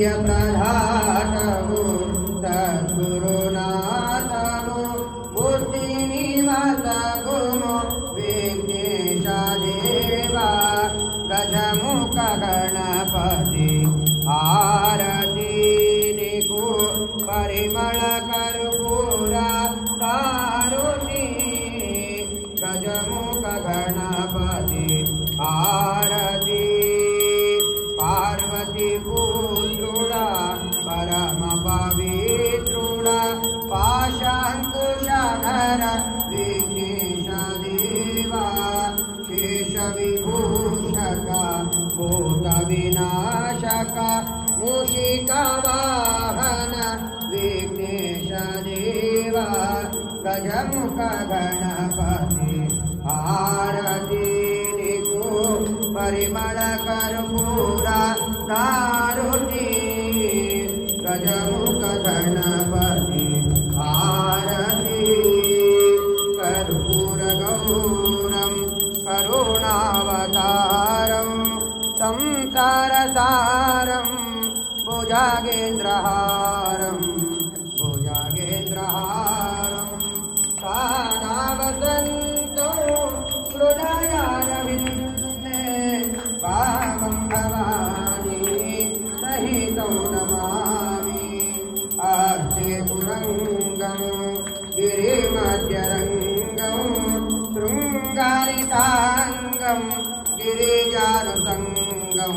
विद्यप्रधातमु सद्गुरुनाथमु बुद्धिनिवासगुमो विघ्नेशदेवा गजमुख गणपति आरती निकु परिमळ कर्पूरा कारुणी गजमुख गणपति आरती पार्वती पुत्रुडा परम पवित्रुडा पाशांकुशधर विघ्नेश देवा शेष विभूषक भूत विनाशक मूषिका वाहन विघ्नेश देवा गजमुख गणपति आरती निकु परिमळ कर्पूरा दारुणी गजमुख गणपति आरती कर्पूर गौरम करुणावतारं संसारसारं भुजगेन्द्रहारं सदा वसन्तो हृदयारविन्दे पावं भवानी सहितं नमामि आर्ते पुरङ्गं गिरिमध्यरङ्गं शृङ्गारिताङ्गं गिरिजानुतङ्गं